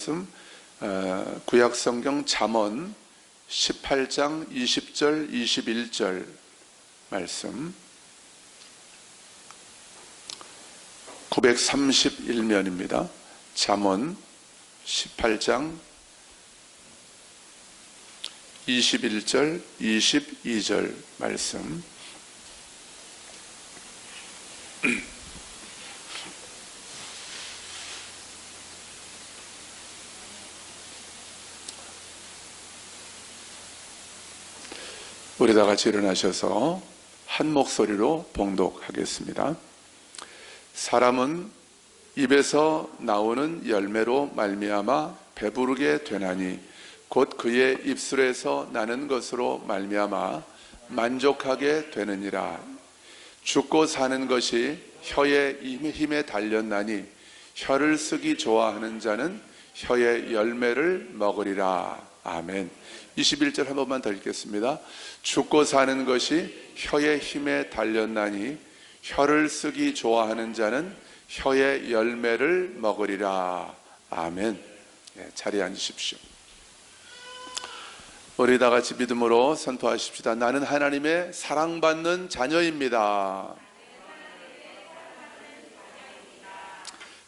말씀, 구약성경 잠언 18장 20절 21절 말씀 931면입니다. 잠언 18장 21절 22절 말씀. 우리 다 같이 일어나셔서 한 목소리로 봉독하겠습니다. 사람은 입에서 나오는 열매로 말미암아 배부르게 되나니 곧 그의 입술에서 나는 것으로 말미암아 만족하게 되느니라. 죽고 사는 것이 혀의 힘에 달렸나니 혀를 쓰기 좋아하는 자는 혀의 열매를 먹으리라. 아멘. 21절 한 번만 더 읽겠습니다. 죽고 사는 것이 혀의 힘에 달렸나니 혀를 쓰기 좋아하는 자는 혀의 열매를 먹으리라. 아멘. 자리에 앉으십시오. 우리 다 같이 믿음으로 선포하십시다. 나는 하나님의 사랑받는 자녀입니다.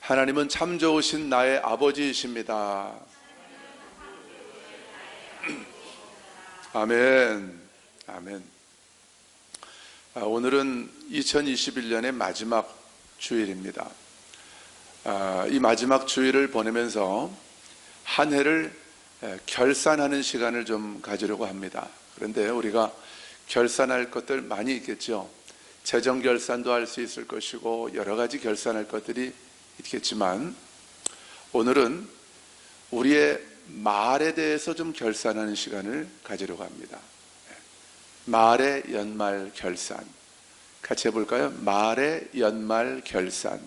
하나님은 참 좋으신 나의 아버지이십니다. 아멘. 아멘. 오늘은 2021년의 마지막 주일입니다. 이 마지막 주일을 보내면서 한 해를 결산하는 시간을 좀 가지려고 합니다. 그런데 우리가 결산할 것들 많이 있겠죠. 재정 결산도 할 수 있을 것이고 여러 가지 결산할 것들이 있겠지만 오늘은 우리의 말에 대해서 좀 결산하는 시간을 가지려고 합니다. 말의 연말 결산. 같이 해볼까요? 말의 연말 결산.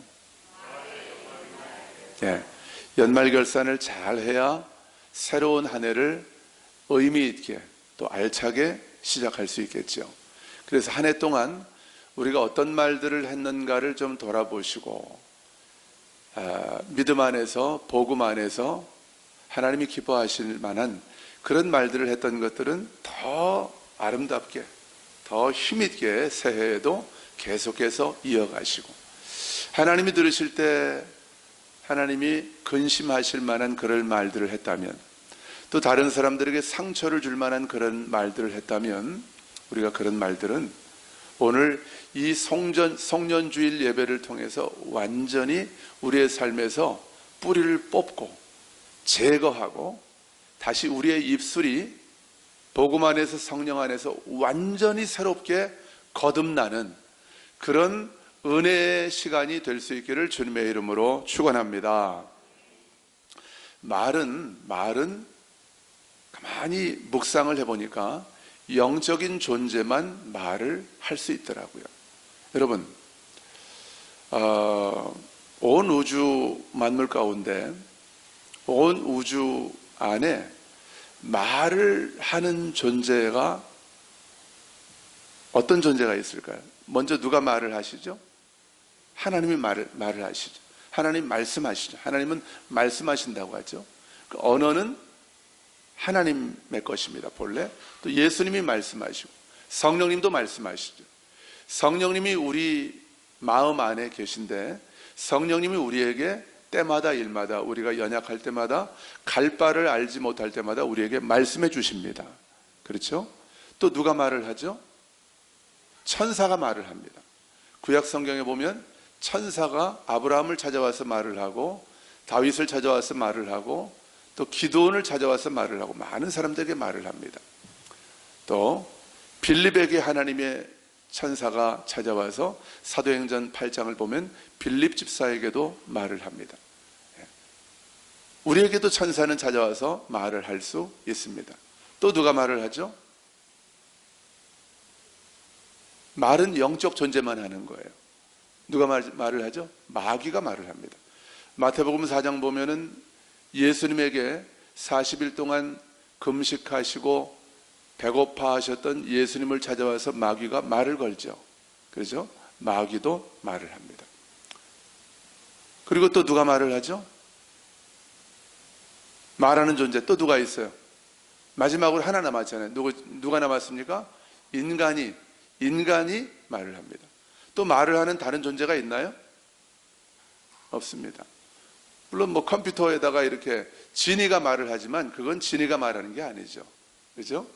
연말 결산을 잘 해야 새로운 한 해를 의미 있게 또 알차게 시작할 수 있겠죠. 그래서 한 해 동안 우리가 어떤 말들을 했는가를 좀 돌아보시고 믿음 안에서 복음 안에서 하나님이 기뻐하실 만한 그런 말들을 했던 것들은 더 아름답게 더 힘있게 새해에도 계속해서 이어가시고 하나님이 들으실 때 하나님이 근심하실 만한 그런 말들을 했다면 또 다른 사람들에게 상처를 줄 만한 그런 말들을 했다면 우리가 그런 말들은 오늘 이 성년주일 예배를 통해서 완전히 우리의 삶에서 뿌리를 뽑고 제거하고 다시 우리의 입술이 복음 안에서 성령 안에서 완전히 새롭게 거듭나는 그런 은혜의 시간이 될 수 있기를 주님의 이름으로 축원합니다. 말은 가만히 묵상을 해보니까 영적인 존재만 말을 할 수 있더라고요. 여러분, 온 우주 만물 가운데 온 우주 안에 말을 하는 존재가 어떤 존재가 있을까요? 먼저 누가 말을 하시죠? 하나님이 말을 하시죠. 하나님 말씀하시죠. 하나님은 말씀하신다고 하죠. 그 언어는 하나님의 것입니다. 본래 또 예수님이 말씀하시고 성령님도 말씀하시죠. 성령님이 우리 마음 안에 계신데 성령님이 우리에게 때마다 일마다 우리가 연약할 때마다 갈 바를 알지 못할 때마다 우리에게 말씀해 주십니다. 그렇죠? 또 누가 말을 하죠? 천사가 말을 합니다. 구약 성경에 보면 천사가 아브라함을 찾아와서 말을 하고 다윗을 찾아와서 말을 하고 또 기드온을 찾아와서 말을 하고 많은 사람들에게 말을 합니다. 또 빌립에게 하나님의 천사가 찾아와서 사도행전 8장을 보면 빌립 집사에게도 말을 합니다. 우리에게도 천사는 찾아와서 말을 할 수 있습니다. 또 누가 말을 하죠? 말은 영적 존재만 하는 거예요. 누가 말을 하죠? 마귀가 말을 합니다. 마태복음 4장 보면은 예수님에게 40일 동안 금식하시고 배고파 하셨던 예수님을 찾아와서 마귀가 말을 걸죠. 그렇죠? 마귀도 말을 합니다. 그리고 또 누가 말을 하죠? 말하는 존재 또 누가 있어요? 마지막으로 하나 남았잖아요. 누가 남았습니까? 인간이 말을 합니다. 또 말을 하는 다른 존재가 있나요? 없습니다. 물론 뭐 컴퓨터에다가 이렇게 진이가 말을 하지만 그건 진이가 말하는 게 아니죠. 그죠?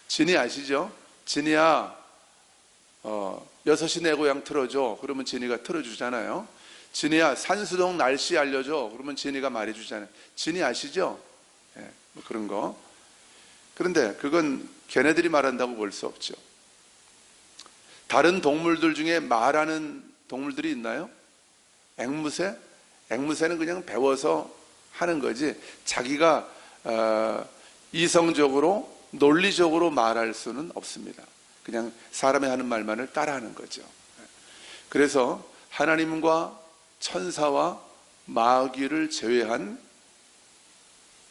진이 아시죠? 진이야, 6시 내 고향 틀어줘. 그러면 진이가 틀어주잖아요. 진이야, 산수동 날씨 알려줘. 그러면 진이가 말해주잖아요. 진이 아시죠? 뭐 그런 거. 그런데 그건 걔네들이 말한다고 볼 수 없죠. 다른 동물들 중에 말하는 동물들이 있나요? 앵무새? 앵무새는 그냥 배워서 하는 거지 자기가 이성적으로 논리적으로 말할 수는 없습니다. 그냥 사람이 하는 말만을 따라하는 거죠. 그래서 하나님과 천사와 마귀를 제외한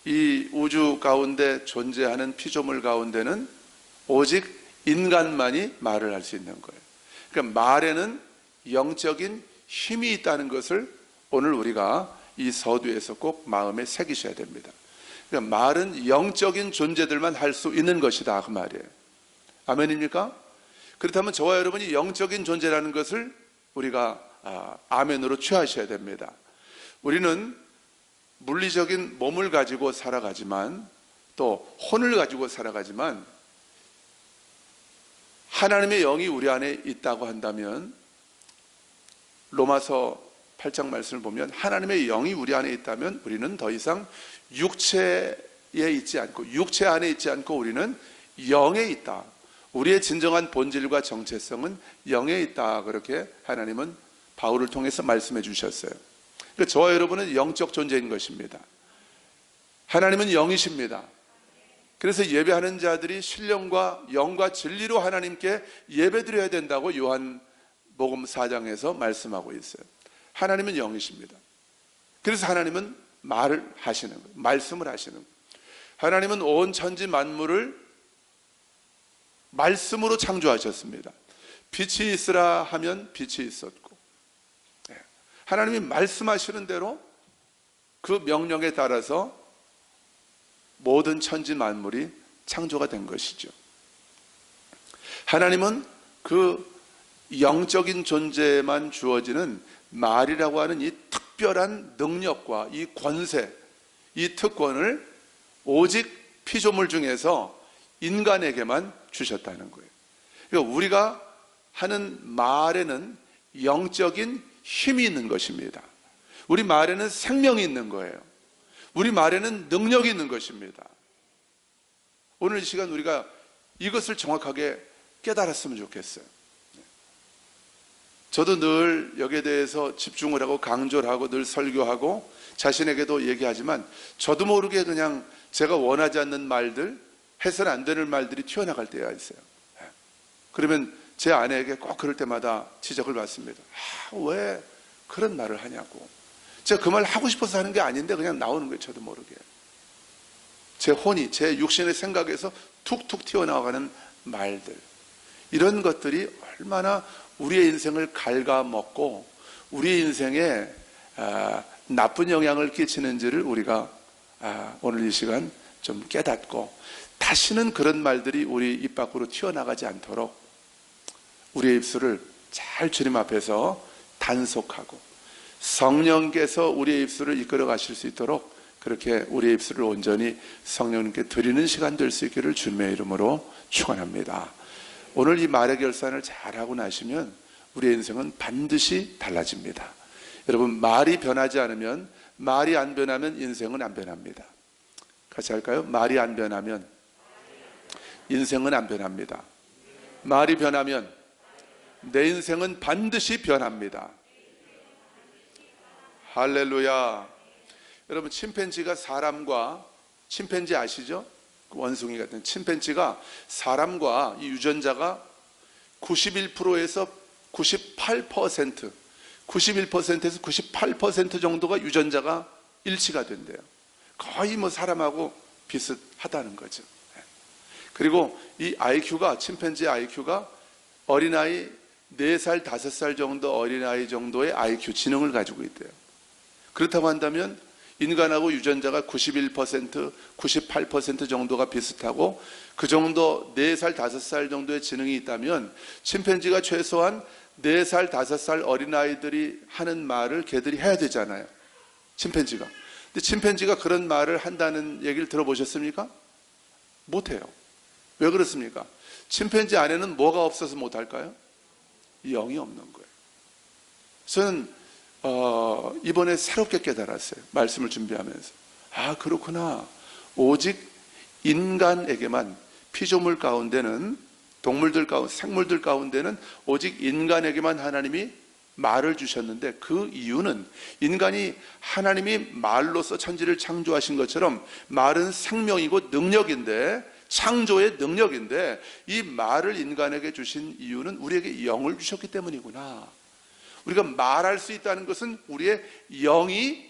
이 우주 가운데 존재하는 피조물 가운데는 오직 인간만이 말을 할 수 있는 거예요. 그러니까 말에는 영적인 힘이 있다는 것을 오늘 우리가 이 서두에서 꼭 마음에 새기셔야 됩니다. 그러니까 말은 영적인 존재들만 할 수 있는 것이다 그 말이에요. 아멘입니까? 그렇다면 저와 여러분이 영적인 존재라는 것을 우리가 아멘으로 취하셔야 됩니다. 우리는 물리적인 몸을 가지고 살아가지만 또 혼을 가지고 살아가지만 하나님의 영이 우리 안에 있다고 한다면 로마서 8장 말씀을 보면 하나님의 영이 우리 안에 있다면 우리는 더 이상 육체에 있지 않고 육체 안에 있지 않고 우리는 영에 있다. 우리의 진정한 본질과 정체성은 영에 있다. 그렇게 하나님은 바울을 통해서 말씀해 주셨어요. 그러니까 저와 여러분은 영적 존재인 것입니다. 하나님은 영이십니다. 그래서 예배하는 자들이 신령과 영과 진리로 하나님께 예배드려야 된다고 요한복음 4장에서 말씀하고 있어요. 하나님은 영이십니다. 그래서 하나님은 말을 하시는 거예요. 말씀을 하시는 거예요. 하나님은 온 천지 만물을 말씀으로 창조하셨습니다. 빛이 있으라 하면 빛이 있었고 하나님이 말씀하시는 대로 그 명령에 따라서 모든 천지 만물이 창조가 된 것이죠. 하나님은 그 영적인 존재만 주어지는 말이라고 하는 이 특별한 능력과 이 권세, 이 특권을 오직 피조물 중에서 인간에게만 주셨다는 거예요. 그러니까 우리가 하는 말에는 영적인 힘이 있는 것입니다. 우리 말에는 생명이 있는 거예요. 우리 말에는 능력이 있는 것입니다. 오늘 이 시간 우리가 이것을 정확하게 깨달았으면 좋겠어요. 저도 늘 여기에 대해서 집중을 하고 강조를 하고 늘 설교하고 자신에게도 얘기하지만 저도 모르게 그냥 제가 원하지 않는 말들, 해서는 안 되는 말들이 튀어나갈 때가 있어요. 그러면 제 아내에게 꼭 그럴 때마다 지적을 받습니다. 왜 그런 말을 하냐고. 제가 그 말 하고 싶어서 하는 게 아닌데 그냥 나오는 거예요. 저도 모르게. 제 혼이, 제 육신의 생각에서 툭툭 튀어나가는 말들. 이런 것들이 얼마나 우리의 인생을 갉아먹고 우리의 인생에 나쁜 영향을 끼치는지를 우리가 오늘 이 시간 좀 깨닫고 다시는 그런 말들이 우리 입 밖으로 튀어나가지 않도록 우리의 입술을 잘 주님 앞에서 단속하고 성령께서 우리의 입술을 이끌어 가실 수 있도록 그렇게 우리의 입술을 온전히 성령님께 드리는 시간 될 수 있기를 주님의 이름으로 축원합니다. 오늘 이 말의 결산을 잘하고 나시면 우리의 인생은 반드시 달라집니다. 여러분, 말이 변하지 않으면, 말이 안 변하면 인생은 안 변합니다. 같이 할까요? 말이 안 변하면 인생은 안 변합니다. 말이 변하면 내 인생은 반드시 변합니다. 할렐루야. 여러분, 침팬지가 침팬지 아시죠? 원숭이 같은 침팬지가 사람과 이 유전자가 91%에서 98%, 91%에서 98% 정도가 유전자가 일치가 된대요. 거의 뭐 사람하고 비슷하다는 거죠. 그리고 이 IQ가, 침팬지 IQ가 어린아이 4살, 5살 정도 어린아이 정도의 IQ 지능을 가지고 있대요. 그렇다고 한다면 인간하고 유전자가 91%, 98% 정도가 비슷하고 그 정도 4살, 5살 정도의 지능이 있다면 침팬지가 최소한 4살, 5살 어린아이들이 하는 말을 걔들이 해야 되잖아요. 침팬지가. 근데 침팬지가 그런 말을 한다는 얘기를 들어보셨습니까? 못해요. 왜 그렇습니까? 침팬지 안에는 뭐가 없어서 못할까요? 영이 없는 거예요. 저는 이번에 새롭게 깨달았어요. 말씀을 준비하면서. 아, 그렇구나. 오직 인간에게만, 피조물 가운데는, 동물들 가운데, 생물들 가운데는 오직 인간에게만 하나님이 말을 주셨는데, 그 이유는 인간이 하나님이 말로서 천지를 창조하신 것처럼 말은 생명이고 능력인데, 창조의 능력인데, 이 말을 인간에게 주신 이유는 우리에게 영을 주셨기 때문이구나. 우리가 말할 수 있다는 것은 우리의 영이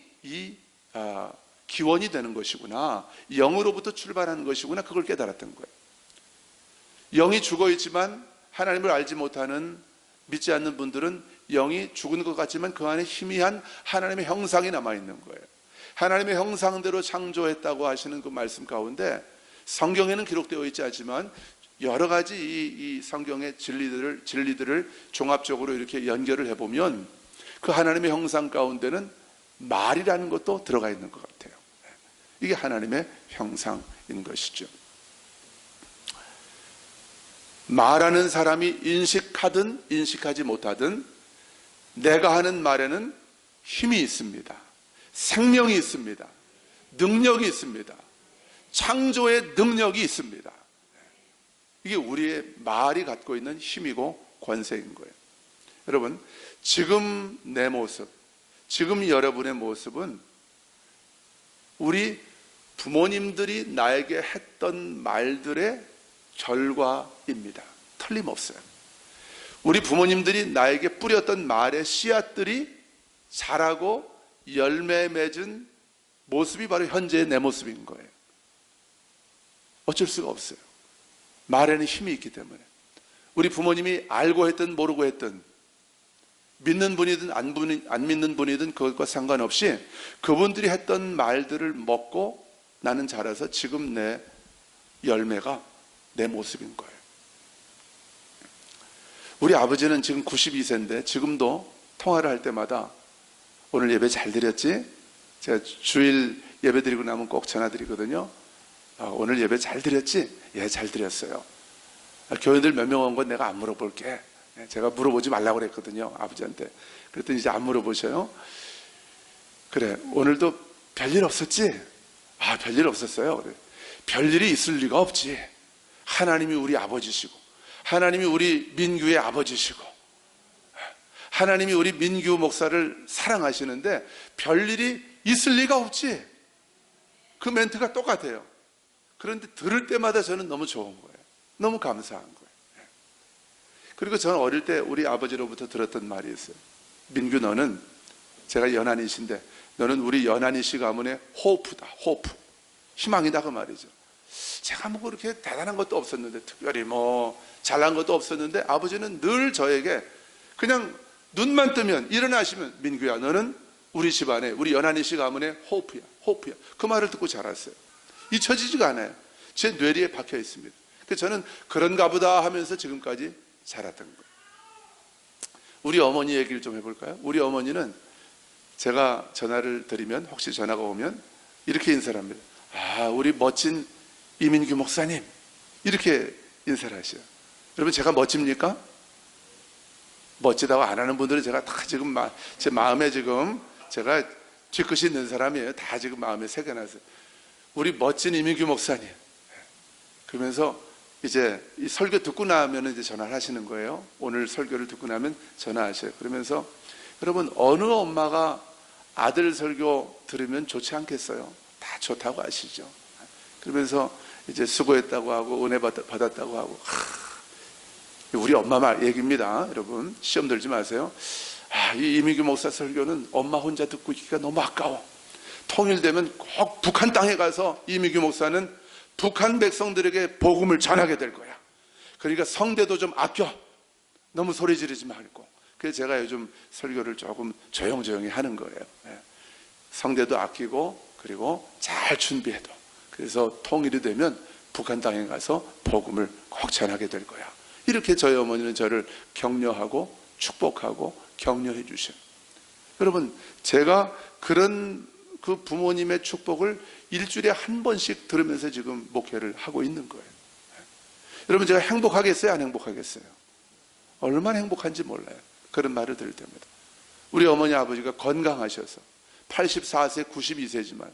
기원이 되는 것이구나. 영으로부터 출발하는 것이구나. 그걸 깨달았던 거예요. 영이 죽어 있지만 하나님을 알지 못하는, 믿지 않는 분들은 영이 죽은 것 같지만 그 안에 희미한 하나님의 형상이 남아있는 거예요. 하나님의 형상대로 창조했다고 하시는 그 말씀 가운데 성경에는 기록되어 있지 않지만 여러 가지 이 성경의 진리들을 종합적으로 이렇게 연결을 해보면 그 하나님의 형상 가운데는 말이라는 것도 들어가 있는 것 같아요. 이게 하나님의 형상인 것이죠. 말하는 사람이 인식하든 인식하지 못하든 내가 하는 말에는 힘이 있습니다. 생명이 있습니다. 능력이 있습니다. 창조의 능력이 있습니다. 이게 우리의 말이 갖고 있는 힘이고 권세인 거예요. 여러분, 지금 내 모습, 지금 여러분의 모습은 우리 부모님들이 나에게 했던 말들의 결과입니다. 틀림없어요. 우리 부모님들이 나에게 뿌렸던 말의 씨앗들이 자라고 열매 맺은 모습이 바로 현재의 내 모습인 거예요. 어쩔 수가 없어요. 말에는 힘이 있기 때문에. 우리 부모님이 알고 했든 모르고 했든, 믿는 분이든 안 믿는 분이든 그것과 상관없이 그분들이 했던 말들을 먹고 나는 자라서 지금 내 열매가 내 모습인 거예요. 우리 아버지는 지금 92세인데 지금도 통화를 할 때마다 오늘 예배 잘 드렸지? 제가 주일 예배 드리고 나면 꼭 전화 드리거든요. 오늘 예배 잘 드렸지? 예, 잘 드렸어요. 교인들 몇 명 온 건 내가 안 물어볼게. 제가 물어보지 말라고 그랬거든요, 아버지한테. 그랬더니 이제 안 물어보셔요. 그래, 오늘도 별일 없었지? 아, 별일 없었어요. 그래. 별일이 있을 리가 없지. 하나님이 우리 아버지시고, 하나님이 우리 민규의 아버지시고, 하나님이 우리 민규 목사를 사랑하시는데 별일이 있을 리가 없지. 그 멘트가 똑같아요. 그런데 들을 때마다 저는 너무 좋은 거예요. 너무 감사한 거예요. 그리고 저는 어릴 때 우리 아버지로부터 들었던 말이 있어요. 민규, 너는, 제가 연한이신데, 너는 우리 연한이시 가문의 호프다. 호프. 희망이다, 그 말이죠. 제가 뭐 그렇게 대단한 것도 없었는데, 특별히 뭐 잘난 것도 없었는데, 아버지는 늘 저에게 그냥 눈만 뜨면, 일어나시면, 민규야, 너는 우리 집안에, 우리 연한이시 가문의 호프야. 호프야. 그 말을 듣고 자랐어요. 잊혀지지가 않아요. 제 뇌리에 박혀 있습니다. 그래서 저는 그런가 보다 하면서 지금까지 자랐던 거예요. 우리 어머니 얘기를 좀 해볼까요? 우리 어머니는 제가 전화를 드리면, 혹시 전화가 오면 이렇게 인사를 합니다. 아, 우리 멋진 이민규 목사님. 이렇게 인사를 하셔요. 여러분, 제가 멋집니까? 멋지다고 안 하는 분들은 제가 다 지금 제 마음에 지금 제가 뒤끝이 있는 사람이에요. 다 지금 마음에 새겨놨어요. 우리 멋진 이민규 목사님. 그러면서 이제 이 설교 듣고 나면 이제 전화를 하시는 거예요. 오늘 설교를 듣고 나면 전화하셔요. 그러면서 여러분, 어느 엄마가 아들 설교 들으면 좋지 않겠어요? 다 좋다고 아시죠? 그러면서 이제 수고했다고 하고 은혜 받았다고 하고. 우리 엄마 말 얘기입니다. 여러분, 시험 들지 마세요. 이 이민규 목사 설교는 엄마 혼자 듣고 있기가 너무 아까워. 통일되면 꼭 북한 땅에 가서 이민규 목사는 북한 백성들에게 복음을 전하게 될 거야. 그러니까 성대도 좀 아껴. 너무 소리 지르지 말고. 그래서 제가 요즘 설교를 조금 조용조용히 하는 거예요. 성대도 아끼고 그리고 잘 준비해도, 그래서 통일이 되면 북한 땅에 가서 복음을 꼭 전하게 될 거야. 이렇게 저희 어머니는 저를 격려하고 축복하고 격려해 주셔요. 여러분, 제가 그런 그 부모님의 축복을 일주일에 한 번씩 들으면서 지금 목회를 하고 있는 거예요. 여러분, 제가 행복하겠어요? 안 행복하겠어요? 얼마나 행복한지 몰라요. 그런 말을 들을 때마다. 우리 어머니 아버지가 건강하셔서 84세, 92세지만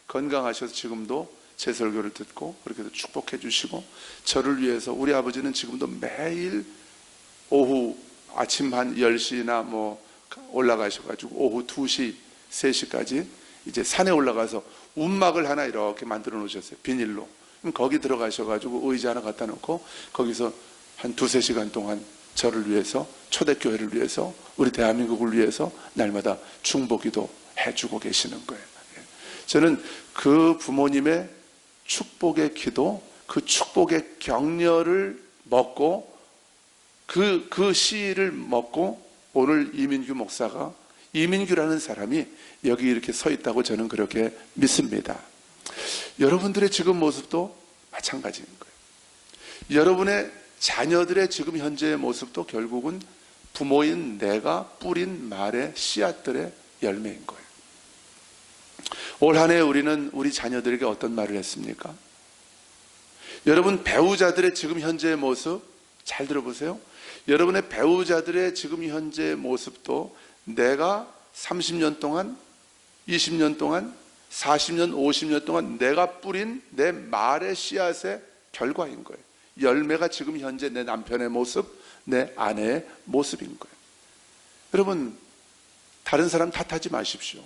건강하셔서 지금도 제 설교를 듣고 그렇게 축복해 주시고, 저를 위해서 우리 아버지는 지금도 매일 오후 아침 한 10시나 뭐 올라가셔가지고 오후 2시, 3시까지 이제 산에 올라가서 움막을 하나 이렇게 만들어 놓으셨어요. 비닐로. 그럼 거기 들어가셔가지고 의자 하나 갖다 놓고 거기서 한 2-3시간 동안 저를 위해서, 초대교회를 위해서, 우리 대한민국을 위해서 날마다 중보기도 해주고 계시는 거예요. 저는 그 부모님의 축복의 기도, 그 축복의 격려를 먹고 그 씨를 먹고 오늘 이민규 목사가, 이민규라는 사람이 여기 이렇게 서 있다고 저는 그렇게 믿습니다. 여러분들의 지금 모습도 마찬가지인 거예요. 여러분의 자녀들의 지금 현재의 모습도 결국은 부모인 내가 뿌린 말의 씨앗들의 열매인 거예요. 올 한 해 우리는 우리 자녀들에게 어떤 말을 했습니까? 여러분 배우자들의 지금 현재의 모습 잘 들어보세요. 여러분의 배우자들의 지금 현재의 모습도 내가 30년 동안, 20년 동안, 40년, 50년 동안 내가 뿌린 내 말의 씨앗의 결과인 거예요. 열매가 지금 현재 내 남편의 모습, 내 아내의 모습인 거예요. 여러분, 다른 사람 탓하지 마십시오.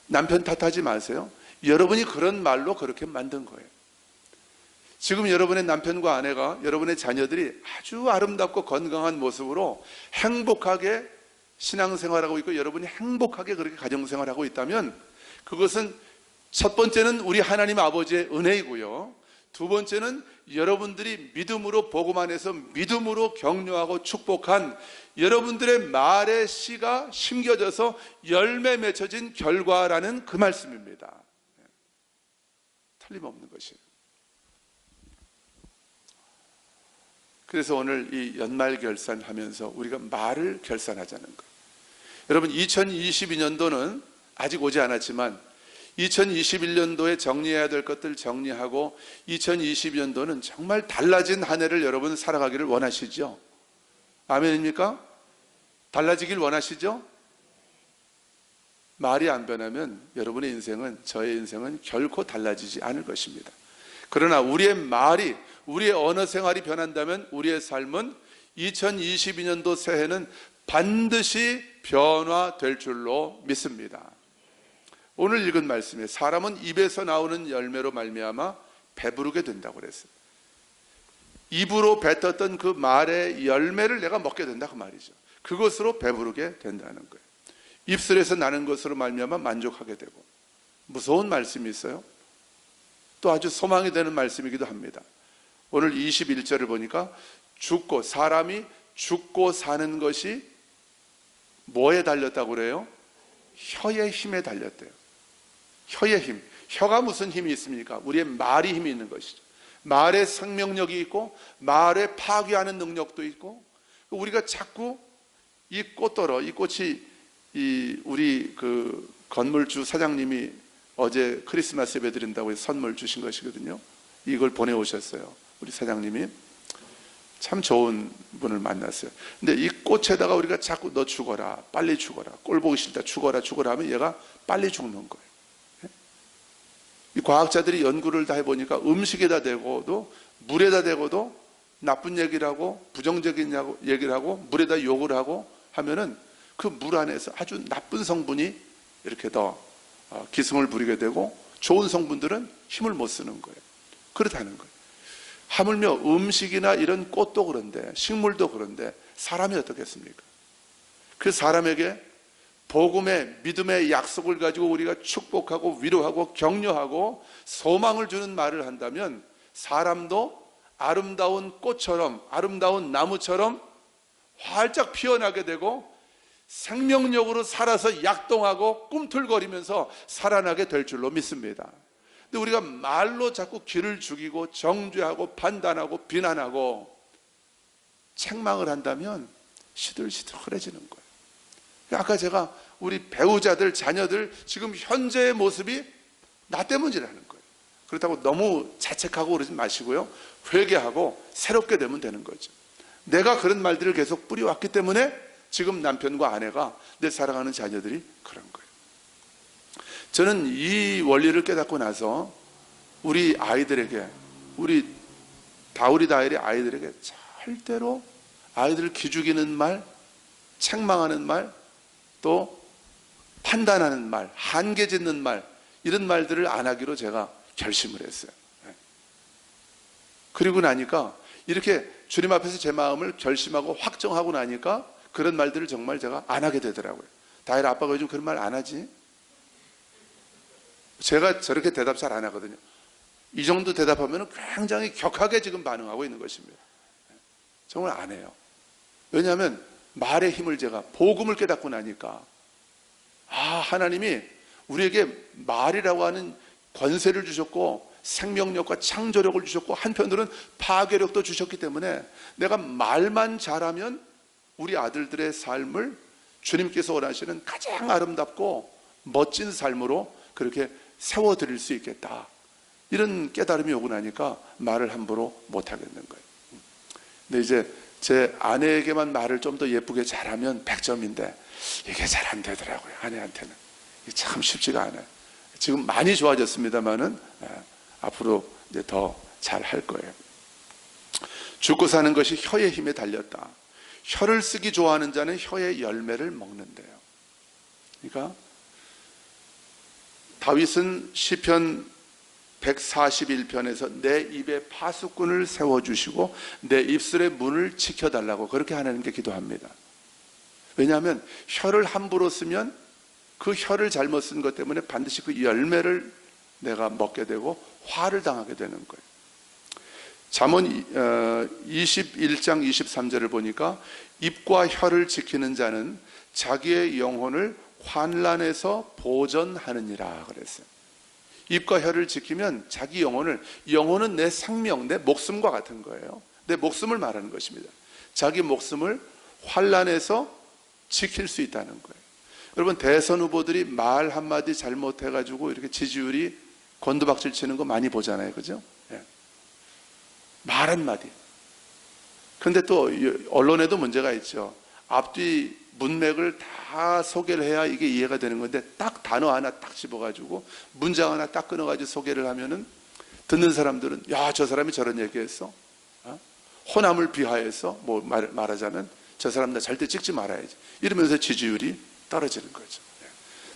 남편 탓하지 마세요. 여러분이 그런 말로 그렇게 만든 거예요. 지금 여러분의 남편과 아내가, 여러분의 자녀들이 아주 아름답고 건강한 모습으로 행복하게 신앙생활하고 있고 여러분이 행복하게 그렇게 가정생활하고 있다면, 그것은 첫 번째는 우리 하나님 아버지의 은혜이고요, 두 번째는 여러분들이 믿음으로, 복음 안에서 믿음으로 격려하고 축복한 여러분들의 말의 씨가 심겨져서 열매 맺혀진 결과라는 그 말씀입니다. 틀림없는 것이에요. 그래서 오늘 이 연말 결산하면서 우리가 말을 결산하자는 거예요. 여러분, 2022년도는 아직 오지 않았지만 2021년도에 정리해야 될 것들 정리하고 2022년도는 정말 달라진 한 해를 여러분 살아가기를 원하시죠? 아멘입니까? 달라지길 원하시죠? 말이 안 변하면 여러분의 인생은, 저의 인생은 결코 달라지지 않을 것입니다. 그러나 우리의 말이, 우리의 언어 생활이 변한다면 우리의 삶은 2022년도 새해는 반드시 변화될 줄로 믿습니다. 오늘 읽은 말씀에 사람은 입에서 나오는 열매로 말미암아 배부르게 된다고 그랬어요. 입으로 뱉었던 그 말의 열매를 내가 먹게 된다 그 말이죠. 그것으로 배부르게 된다는 거예요. 입술에서 나는 것으로 말미암아 만족하게 되고. 무서운 말씀이 있어요. 또 아주 소망이 되는 말씀이기도 합니다. 오늘 21절을 보니까 죽고, 사람이 죽고 사는 것이 뭐에 달렸다고 그래요? 혀의 힘에 달렸대요. 혀의 힘. 혀가 무슨 힘이 있습니까? 우리의 말이 힘이 있는 것이죠. 말에 생명력이 있고 말에 파괴하는 능력도 있고, 우리가 자꾸 이 꽃더러, 이 꽃이 우리 그 건물주 사장님이 어제 크리스마스 예배 드린다고 해서 선물 주신 것이거든요. 이걸 보내오셨어요. 우리 사장님이 참 좋은 분을 만났어요. 근데 이 꽃에다가 우리가 자꾸 너 죽어라, 빨리 죽어라, 꼴 보기 싫다, 죽어라 하면 얘가 빨리 죽는 거예요. 이 과학자들이 연구를 다 해보니까 음식에다 대고도, 물에다 대고도 나쁜 얘기를 하고 부정적인 얘기를 하고 물에다 욕을 하고 하면은 그 물 안에서 아주 나쁜 성분이 이렇게 더 기승을 부리게 되고 좋은 성분들은 힘을 못 쓰는 거예요. 그렇다는 거예요. 하물며 음식이나 이런 꽃도 그런데, 식물도 그런데 사람이 어떻겠습니까? 그 사람에게 복음의, 믿음의 약속을 가지고 우리가 축복하고 위로하고 격려하고 소망을 주는 말을 한다면 사람도 아름다운 꽃처럼, 아름다운 나무처럼 활짝 피어나게 되고 생명력으로 살아서 약동하고 꿈틀거리면서 살아나게 될 줄로 믿습니다. 근데 우리가 말로 자꾸 기를 죽이고 정죄하고 판단하고 비난하고 책망을 한다면 시들시들해지는 거예요. 아까 제가 우리 배우자들, 자녀들 지금 현재의 모습이 나 때문이라는 거예요. 그렇다고 너무 자책하고 그러지 마시고요. 회개하고 새롭게 되면 되는 거죠. 내가 그런 말들을 계속 뿌려왔기 때문에 지금 남편과 아내가, 내 사랑하는 자녀들이 그런 거예요. 저는 이 원리를 깨닫고 나서 우리 아이들에게, 우리 다우리 다엘의 아이들에게 절대로 아이들을 기죽이는 말, 책망하는 말, 또 판단하는 말, 한계 짓는 말, 이런 말들을 안 하기로 제가 결심을 했어요. 그리고 나니까 이렇게 주님 앞에서 제 마음을 결심하고 확정하고 나니까 그런 말들을 정말 제가 안 하게 되더라고요. 다혜라 아빠가 요즘 그런 말 안 하지? 제가 저렇게 대답 잘 안 하거든요. 이 정도 대답하면 굉장히 격하게 지금 반응하고 있는 것입니다. 정말 안 해요. 왜냐하면 말의 힘을 제가 복음을 깨닫고 나니까 하나님이 우리에게 말이라고 하는 권세를 주셨고 생명력과 창조력을 주셨고 한편으로는 파괴력도 주셨기 때문에 내가 말만 잘하면 우리 아들들의 삶을 주님께서 원하시는 가장 아름답고 멋진 삶으로 그렇게 세워드릴 수 있겠다. 이런 깨달음이 오고 나니까 말을 함부로 못하겠는 거예요. 근데 이제 제 아내에게만 말을 좀 더 예쁘게 잘하면 100점인데 이게 잘 안 되더라고요. 아내한테는. 이게 참 쉽지가 않아요. 지금 많이 좋아졌습니다만은 앞으로 이제 더 잘 할 거예요. 죽고 사는 것이 혀의 힘에 달렸다. 혀를 쓰기 좋아하는 자는 혀의 열매를 먹는데요. 그러니까 다윗은 시편 141편에서 내 입에 파수꾼을 세워주시고 내 입술의 문을 지켜달라고 그렇게 하나님께 기도합니다. 왜냐하면 혀를 함부로 쓰면 그 혀를 잘못 쓴 것 때문에 반드시 그 열매를 내가 먹게 되고 화를 당하게 되는 거예요. 잠언 21장 23절을 보니까 입과 혀를 지키는 자는 자기의 영혼을 환난에서 보전하느니라 그랬어요. 입과 혀를 지키면 자기 영혼은 내 생명, 내 목숨과 같은 거예요. 내 목숨을 말하는 것입니다. 자기 목숨을 환난에서 지킬 수 있다는 거예요. 여러분, 대선 후보들이 말 한마디 잘못해가지고 이렇게 지지율이 곤두박질 치는 거 많이 보잖아요. 그죠? 예. 말 한마디. 근데 또 언론에도 문제가 있죠. 앞뒤 문맥을 다 소개를 해야 이게 이해가 되는 건데 딱 단어 하나 딱 집어가지고 문장 하나 딱 끊어가지고 소개를 하면은 듣는 사람들은 야, 저 사람이 저런 얘기했어. 호남을 비하해서 뭐 말하자면 저 사람 나 절대 찍지 말아야지. 이러면서 지지율이 떨어지는 거죠.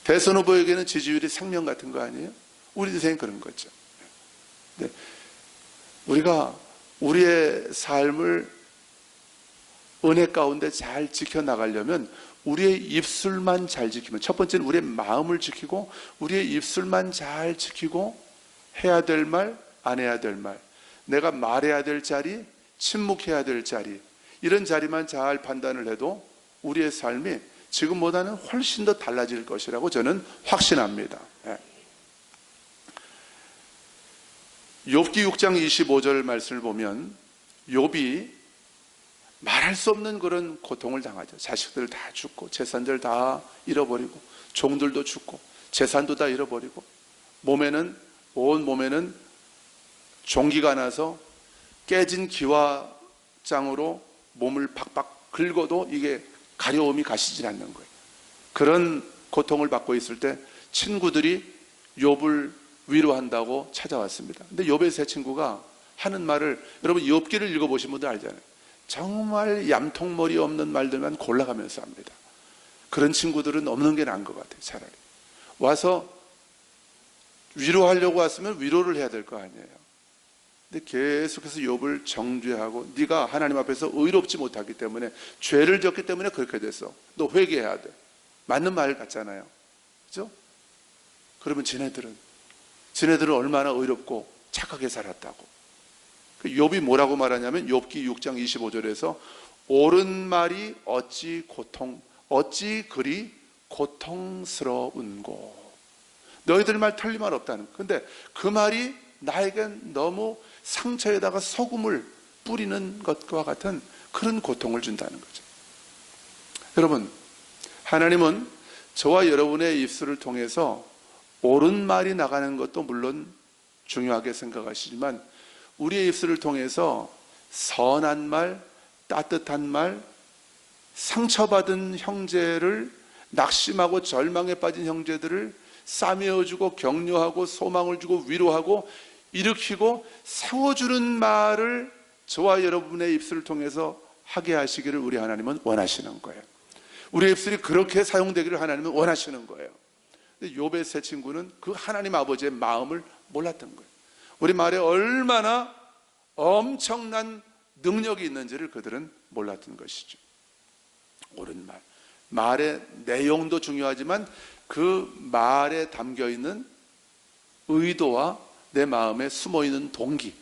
대선 후보에게는 지지율이 생명 같은 거 아니에요? 우리 인생은 그런 거죠. 네. 우리가 우리의 삶을 은혜 가운데 잘 지켜나가려면 우리의 입술만 잘 지키면, 첫 번째는 우리의 마음을 지키고 우리의 입술만 잘 지키고 해야 될 말, 안 해야 될 말, 내가 말해야 될 자리, 침묵해야 될 자리, 이런 자리만 잘 판단을 해도 우리의 삶이 지금보다는 훨씬 더 달라질 것이라고 저는 확신합니다. 욥기 6장 25절 말씀을 보면 욥이 말할 수 없는 그런 고통을 당하죠. 자식들 다 죽고 재산들 다 잃어버리고 종들도 죽고 재산도 다 잃어버리고 온 몸에는 종기가 나서 깨진 기와장으로 몸을 박박 긁어도 이게 가려움이 가시질 않는 거예요. 그런 고통을 받고 있을 때 친구들이 욥을 위로한다고 찾아왔습니다. 근데 욥의 세 친구가 하는 말을, 여러분 욥기를 읽어보신 분들 알잖아요. 정말 얌통머리 없는 말들만 골라가면서 합니다. 그런 친구들은 없는 게 나은 것 같아요. 차라리 와서 위로하려고 왔으면 위로를 해야 될 거 아니에요. 근데 계속해서 욥을 정죄하고 네가 하나님 앞에서 의롭지 못하기 때문에 죄를 졌기 때문에 그렇게 됐어. 너 회개해야 돼. 맞는 말 같잖아요. 그죠? 그러면 지네들은 얼마나 의롭고 착하게 살았다고. 욥이 뭐라고 말하냐면 욥기 6장 25절에서 옳은 말이 어찌 고통, 어찌 그리 고통스러운고. 너희들 말 틀린 말 없다는 거예요. 근데 그 말이 나에겐 너무 상처에다가 소금을 뿌리는 것과 같은 그런 고통을 준다는 거죠. 여러분, 하나님은 저와 여러분의 입술을 통해서 옳은 말이 나가는 것도 물론 중요하게 생각하시지만 우리의 입술을 통해서 선한 말, 따뜻한 말, 상처받은 형제를, 낙심하고 절망에 빠진 형제들을 싸매어주고 격려하고 소망을 주고 위로하고 일으키고 세워주는 말을 저와 여러분의 입술을 통해서 하게 하시기를 우리 하나님은 원하시는 거예요. 우리의 입술이 그렇게 사용되기를 하나님은 원하시는 거예요. 근데 욥의 세 친구는 그 하나님 아버지의 마음을 몰랐던 거예요. 우리 말에 얼마나 엄청난 능력이 있는지를 그들은 몰랐던 것이죠. 옳은 말, 말의 내용도 중요하지만 그 말에 담겨있는 의도와 내 마음에 숨어있는 동기,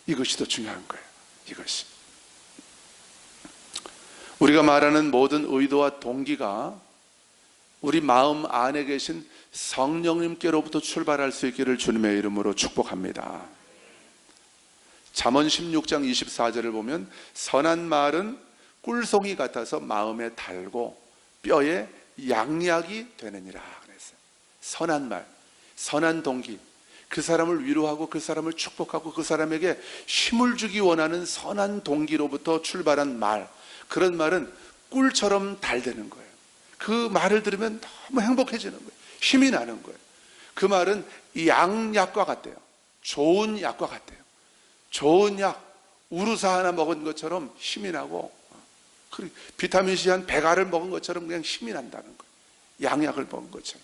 이것이 더 중요한 거예요. 이것이 우리가 말하는 모든 의도와 동기가 우리 마음 안에 계신 성령님께로부터 출발할 수 있기를 주님의 이름으로 축복합니다. 잠언 16장 24절을 보면 선한 말은 꿀송이 같아서 마음에 달고 뼈에 양약이 되느니라 그랬어요. 선한 말, 선한 동기, 그 사람을 위로하고 그 사람을 축복하고 그 사람에게 힘을 주기 원하는 선한 동기로부터 출발한 말, 그런 말은 꿀처럼 달되는 거예요. 그 말을 들으면 너무 행복해지는 거예요. 힘이 나는 거예요. 그 말은 양약과 같대요. 좋은 약과 같대요. 좋은 약, 우루사 하나 먹은 것처럼 힘이 나고 비타민C 한 100알을 먹은 것처럼 그냥 힘이 난다는 거예요. 양약을 먹은 것처럼.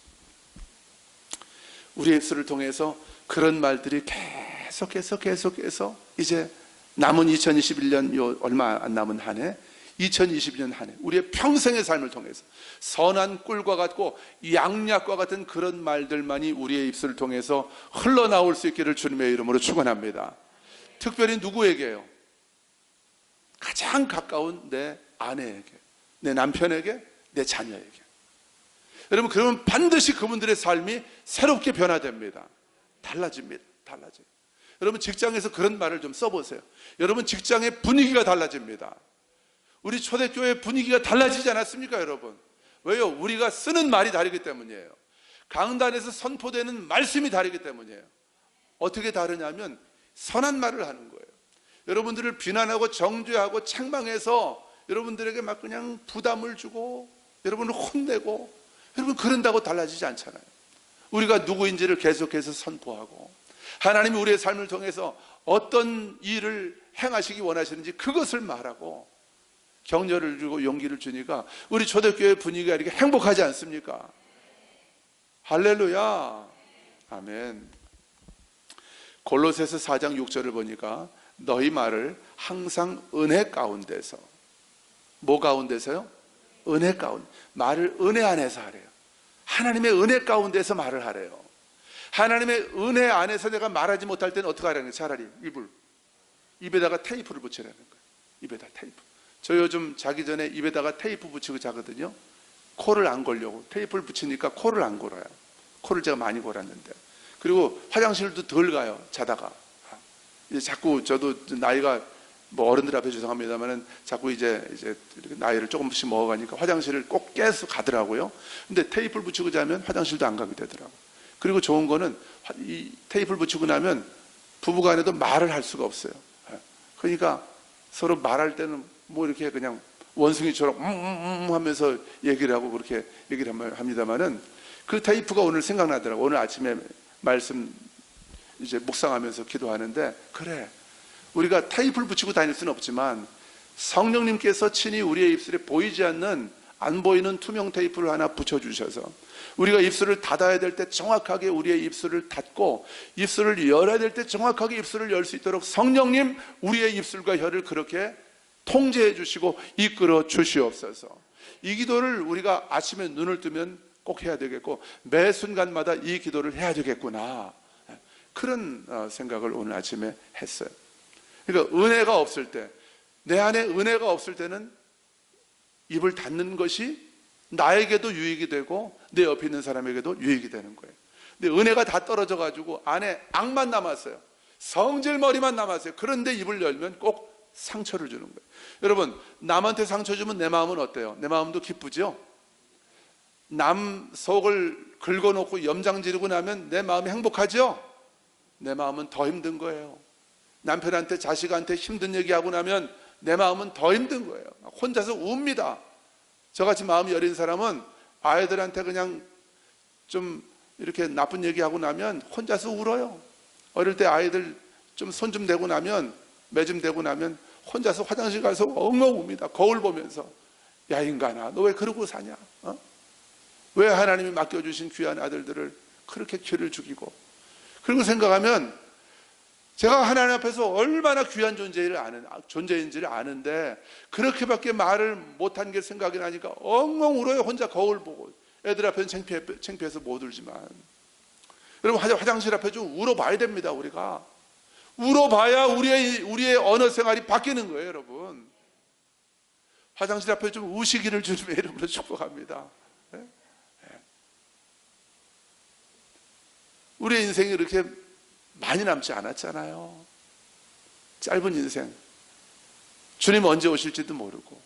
우리의 입술을 통해서 그런 말들이 계속해서 이제 남은 2021년 요 얼마 안 남은 한 해, 2022년 한 해, 우리의 평생의 삶을 통해서 선한 꿀과 같고 양약과 같은 그런 말들만이 우리의 입술을 통해서 흘러나올 수 있기를 주님의 이름으로 축원합니다. 특별히 누구에게요? 가장 가까운 내 아내에게, 내 남편에게, 내 자녀에게. 여러분, 그러면 반드시 그분들의 삶이 새롭게 변화됩니다. 달라집니다. 달라져요. 여러분, 직장에서 그런 말을 좀 써보세요. 여러분, 직장의 분위기가 달라집니다. 우리 초대교회 분위기가 달라지지 않았습니까, 여러분? 왜요? 우리가 쓰는 말이 다르기 때문이에요. 강단에서 선포되는 말씀이 다르기 때문이에요. 어떻게 다르냐면 선한 말을 하는 거예요. 여러분들을 비난하고 정죄하고 책망해서 여러분들에게 막 그냥 부담을 주고 여러분을 혼내고, 여러분 그런다고 달라지지 않잖아요. 우리가 누구인지를 계속해서 선포하고 하나님이 우리의 삶을 통해서 어떤 일을 행하시기 원하시는지 그것을 말하고 격려를 주고 용기를 주니까 우리 초대교회 분위기가 이렇게 행복하지 않습니까? 할렐루야, 아멘. 골로새서 4장 6절을 보니까 너희 말을 항상 은혜 가운데서, 뭐 가운데서요? 은혜 가운데. 말을 은혜 안에서 하래요. 하나님의 은혜 가운데서 말을 하래요. 하나님의 은혜 안에서 내가 말하지 못할 때는 어떻게 하라는 거예요? 차라리 입에다가 테이프를 붙이라는 거예요. 입에다 테이프. 저 요즘 자기 전에 입에다가 테이프 붙이고 자거든요. 코를 안 걸려고. 테이프를 붙이니까 코를 안 골아요. 코를 제가 많이 골았는데. 그리고 화장실도 덜 가요, 자다가. 이제 자꾸 저도 나이가 뭐 어른들 앞에 죄송합니다만은 자꾸 이제 이렇게 나이를 조금씩 먹어가니까 화장실을 꼭 깨서 가더라고요. 근데 테이프를 붙이고 자면 화장실도 안 가게 되더라고요. 그리고 좋은 거는 이 테이프를 붙이고 나면 부부간에도 말을 할 수가 없어요. 그러니까 서로 말할 때는 뭐 이렇게 그냥 원숭이처럼 하면서 얘기를 하고 그렇게 얘기를 합니다만은 그 테이프가 오늘 생각나더라고요. 오늘 아침에 말씀 이제 묵상하면서 기도하는데, 그래, 우리가 테이프를 붙이고 다닐 수는 없지만 성령님께서 친히 우리의 입술에 보이지 않는, 안 보이는 투명 테이프를 하나 붙여주셔서 우리가 입술을 닫아야 될 때 정확하게 우리의 입술을 닫고 입술을 열어야 될 때 정확하게 입술을 열 수 있도록 성령님 우리의 입술과 혀를 그렇게 통제해 주시고 이끌어 주시옵소서. 이 기도를 우리가 아침에 눈을 뜨면 꼭 해야 되겠고 매 순간마다 이 기도를 해야 되겠구나, 그런 생각을 오늘 아침에 했어요. 그러니까 은혜가 없을 때, 내 안에 은혜가 없을 때는 입을 닫는 것이 나에게도 유익이 되고 내 옆에 있는 사람에게도 유익이 되는 거예요. 근데 은혜가 다 떨어져 가지고 안에 악만 남았어요. 성질머리만 남았어요. 그런데 입을 열면 꼭 상처를 주는 거예요. 여러분, 남한테 상처 주면 내 마음은 어때요? 내 마음도 기쁘죠? 남 속을 긁어놓고 염장 지르고 나면 내 마음이 행복하죠? 내 마음은 더 힘든 거예요. 남편한테 자식한테 힘든 얘기하고 나면 내 마음은 더 힘든 거예요. 혼자서 웁니다. 저같이 마음이 여린 사람은 아이들한테 그냥 좀 이렇게 나쁜 얘기하고 나면 혼자서 울어요. 어릴 때 아이들 좀 손 좀 대고 나면, 매 좀 대고 나면 혼자서 화장실 가서 엉엉 웁니다. 거울 보면서. 야 인간아, 너 왜 그러고 사냐? 왜 하나님이 맡겨주신 귀한 아들들을 그렇게 기를 죽이고. 그리고 생각하면 제가 하나님 앞에서 얼마나 귀한 존재인지를 아는데 그렇게밖에 말을 못한 게 생각이 나니까 엉엉 울어요. 혼자 거울 보고. 애들 앞에는 창피해서 못 울지만. 여러분, 화장실 앞에 좀 울어봐야 됩니다. 우리가 울어봐야 우리의 언어 생활이 바뀌는 거예요. 여러분, 화장실 앞에 좀 우시기를 주님의 이름으로 축복합니다. 우리의 인생이 이렇게 많이 남지 않았잖아요. 짧은 인생. 주님 언제 오실지도 모르고.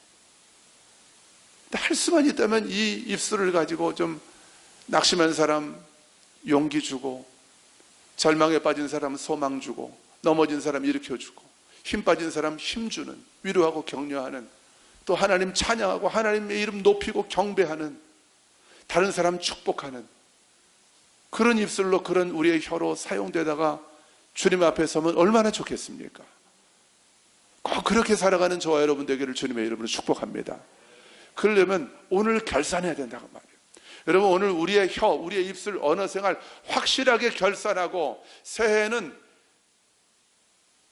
할 수만 있다면 이 입술을 가지고 좀 낙심한 사람 용기 주고, 절망에 빠진 사람 소망 주고, 넘어진 사람 일으켜주고, 힘 빠진 사람 힘 주는, 위로하고 격려하는, 또 하나님 찬양하고 하나님의 이름 높이고 경배하는, 다른 사람 축복하는 그런 입술로, 그런 우리의 혀로 사용되다가 주님 앞에 서면 얼마나 좋겠습니까? 꼭 그렇게 살아가는 저와 여러분 되기를 주님의 이름으로 축복합니다. 그러려면 오늘 결산해야 된다고 말이에요. 여러분, 오늘 우리의 혀, 우리의 입술, 언어 생활 확실하게 결산하고 새해에는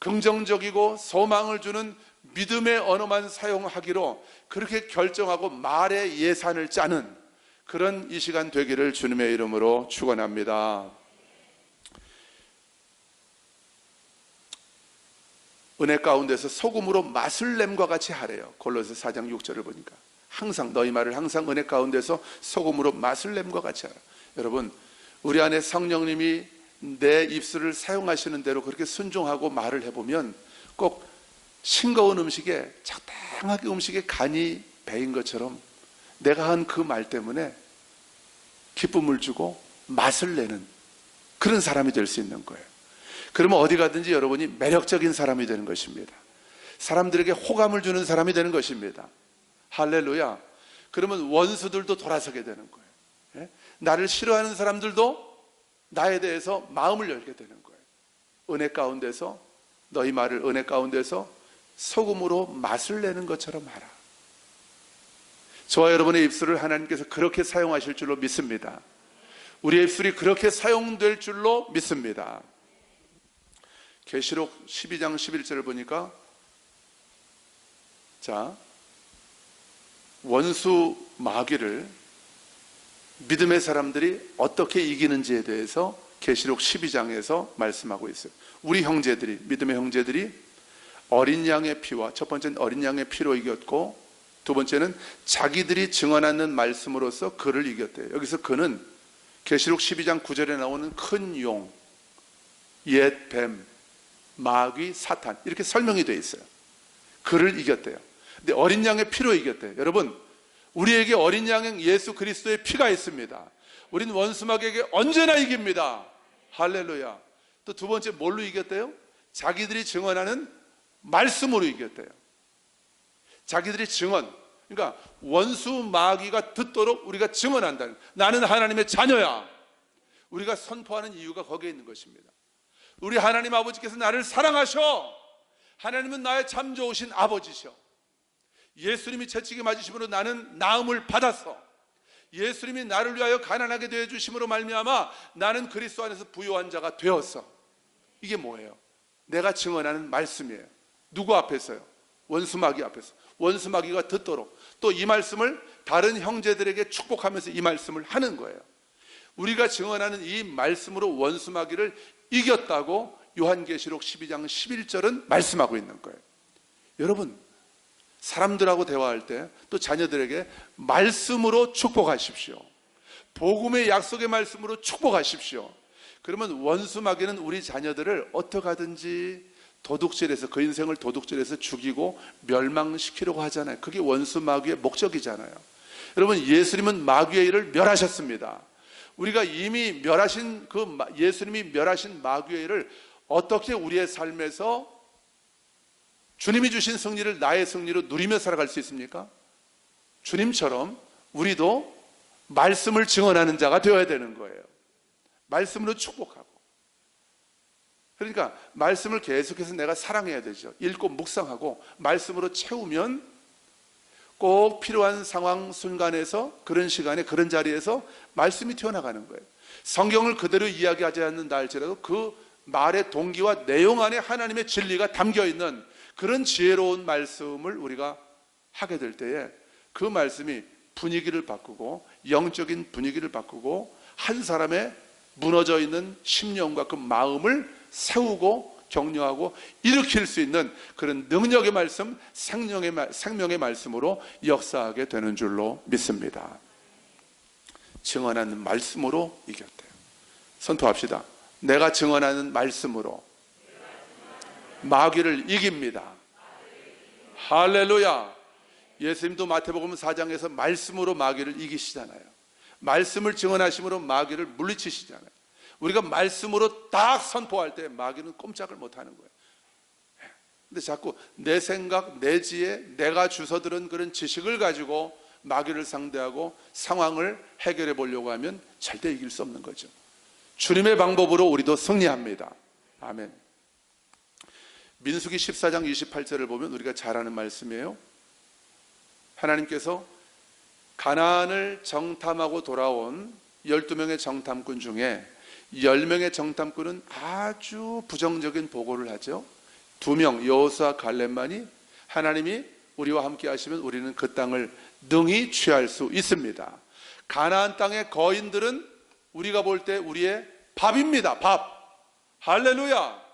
긍정적이고 소망을 주는 믿음의 언어만 사용하기로 그렇게 결정하고 말의 예산을 짜는 그런 이 시간 되기를 주님의 이름으로 축원합니다. 은혜 가운데서 소금으로 맛을 냄과 같이 하래요. 골로새 4장 6절을 보니까 항상 너희 말을 항상 은혜 가운데서 소금으로 맛을 냄과 같이 하라. 여러분, 우리 안에 성령님이 내 입술을 사용하시는 대로 그렇게 순종하고 말을 해보면 꼭 싱거운 음식에 적당하게 음식에 간이 배인 것처럼 내가 한 그 말 때문에 기쁨을 주고 맛을 내는 그런 사람이 될 수 있는 거예요. 그러면 어디 가든지 여러분이 매력적인 사람이 되는 것입니다. 사람들에게 호감을 주는 사람이 되는 것입니다. 할렐루야. 그러면 원수들도 돌아서게 되는 거예요. 나를 싫어하는 사람들도 나에 대해서 마음을 열게 되는 거예요. 은혜 가운데서, 너희 말을 은혜 가운데서 소금으로 맛을 내는 것처럼 하라. 저와 여러분의 입술을 하나님께서 그렇게 사용하실 줄로 믿습니다. 우리의 입술이 그렇게 사용될 줄로 믿습니다. 계시록 12장 11절을 보니까, 자, 원수 마귀를 믿음의 사람들이 어떻게 이기는지에 대해서 계시록 12장에서 말씀하고 있어요. 우리 형제들이, 믿음의 형제들이 어린 양의 피와, 첫 번째는 어린 양의 피로 이겼고, 두 번째는 자기들이 증언하는 말씀으로써 그를 이겼대요. 여기서 그는 계시록 12장 9절에 나오는 큰 용, 옛 뱀, 마귀, 사탄, 이렇게 설명이 되어 있어요. 그를 이겼대요. 근데 어린 양의 피로 이겼대요. 여러분, 우리에게 어린 양 예수 그리스도의 피가 있습니다. 우린 원수마귀에게 언제나 이깁니다. 할렐루야. 또 두 번째 뭘로 이겼대요? 자기들이 증언하는 말씀으로 이겼대요. 자기들이 증언, 그러니까 원수 마귀가 듣도록 우리가 증언한다는, 나는 하나님의 자녀야. 우리가 선포하는 이유가 거기에 있는 것입니다. 우리 하나님 아버지께서 나를 사랑하셔. 하나님은 나의 참 좋으신 아버지셔. 예수님이 채찍에 맞으심으로 나는 나음을 받았어. 예수님이 나를 위하여 가난하게 되어 주심으로 말미암아 나는 그리스도 안에서 부요한 자가 되었어. 이게 뭐예요? 내가 증언하는 말씀이에요. 누구 앞에서요? 원수마귀 앞에서. 원수마귀가 듣도록 또 이 말씀을 다른 형제들에게 축복하면서 이 말씀을 하는 거예요. 우리가 증언하는 이 말씀으로 원수마귀를 이겼다고 요한계시록 12장 11절은 말씀하고 있는 거예요. 여러분, 사람들하고 대화할 때 또 자녀들에게 말씀으로 축복하십시오. 복음의 약속의 말씀으로 축복하십시오. 그러면 원수 마귀는 우리 자녀들을 어떻게 하든지 도둑질해서, 그 인생을 도둑질해서 죽이고 멸망시키려고 하잖아요. 그게 원수 마귀의 목적이잖아요. 여러분, 예수님은 마귀의 일을 멸하셨습니다. 우리가 이미 멸하신 예수님이 멸하신 마귀의 일을 어떻게 우리의 삶에서 주님이 주신 승리를 나의 승리로 누리며 살아갈 수 있습니까? 주님처럼 우리도 말씀을 증언하는 자가 되어야 되는 거예요. 말씀으로 축복하고. 그러니까 말씀을 계속해서 내가 사랑해야 되죠. 읽고 묵상하고 말씀으로 채우면 꼭 필요한 상황 순간에서, 그런 시간에, 그런 자리에서 말씀이 튀어나가는 거예요. 성경을 그대로 이야기하지 않는다 할지라도 그 말의 동기와 내용 안에 하나님의 진리가 담겨있는 그런 지혜로운 말씀을 우리가 하게 될 때에 그 말씀이 분위기를 바꾸고, 영적인 분위기를 바꾸고, 한 사람의 무너져 있는 심령과 그 마음을 세우고 격려하고 일으킬 수 있는 그런 능력의 말씀, 생명의 말씀으로 역사하게 되는 줄로 믿습니다. 증언하는 말씀으로 이겼대요. 선포합시다. 내가 증언하는 말씀으로 마귀를 이깁니다. 할렐루야. 예수님도 마태복음 4장에서 말씀으로 마귀를 이기시잖아요. 말씀을 증언하심으로 마귀를 물리치시잖아요. 우리가 말씀으로 딱 선포할 때 마귀는 꼼짝을 못하는 거예요. 근데 자꾸 내 생각, 내 지혜, 내가 주워들은 그런 지식을 가지고 마귀를 상대하고 상황을 해결해 보려고 하면 절대 이길 수 없는 거죠. 주님의 방법으로 우리도 승리합니다. 아멘. 민수기 14장 28절을 보면 우리가 잘 아는 말씀이에요. 하나님께서 가나안을 정탐하고 돌아온 12명의 정탐꾼 중에 10명의 정탐꾼은 아주 부정적인 보고를 하죠. 2명 여호수아 갈렙만이 하나님이 우리와 함께 하시면 우리는 그 땅을 능히 취할 수 있습니다. 가나안 땅의 거인들은 우리가 볼 때 우리의 밥입니다. 밥. 할렐루야.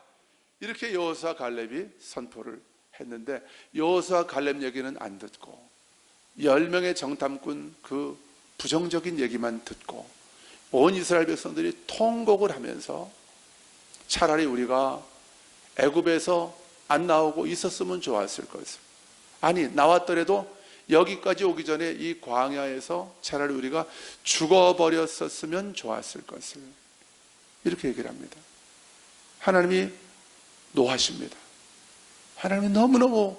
이렇게 여호수아 갈렙이 선포를 했는데 여호수아 갈렙 얘기는 안 듣고 10명의 정탐꾼 그 부정적인 얘기만 듣고 온 이스라엘 백성들이 통곡을 하면서 차라리 우리가 애굽에서 안 나오고 있었으면 좋았을 것을, 아니 나왔더라도 여기까지 오기 전에 이 광야에서 차라리 우리가 죽어버렸었으면 좋았을 것을, 이렇게 얘기를 합니다. 하나님이 노하십니다. 하나님이 너무너무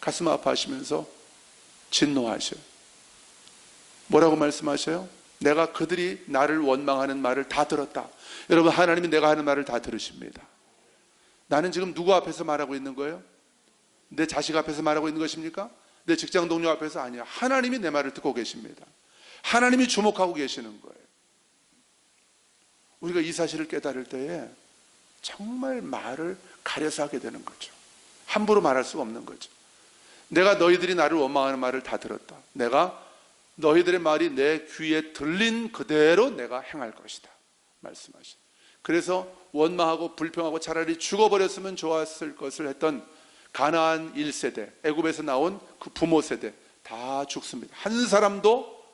가슴 아파하시면서 진노하셔요. 뭐라고 말씀하셔요? 내가 그들이 나를 원망하는 말을 다 들었다. 여러분, 하나님이 내가 하는 말을 다 들으십니다. 나는 지금 누구 앞에서 말하고 있는 거예요? 내 자식 앞에서 말하고 있는 것입니까? 내 직장 동료 앞에서? 아니야. 하나님이 내 말을 듣고 계십니다. 하나님이 주목하고 계시는 거예요. 우리가 이 사실을 깨달을 때에 정말 말을 가려서 하게 되는 거죠. 함부로 말할 수가 없는 거죠. 내가 너희들이 나를 원망하는 말을 다 들었다. 내가 너희들의 말이 내 귀에 들린 그대로 내가 행할 것이다 말씀하신. 그래서 원망하고 불평하고 차라리 죽어버렸으면 좋았을 것을 했던 가나안 1세대, 애굽에서 나온 그 부모 세대 다 죽습니다. 한 사람도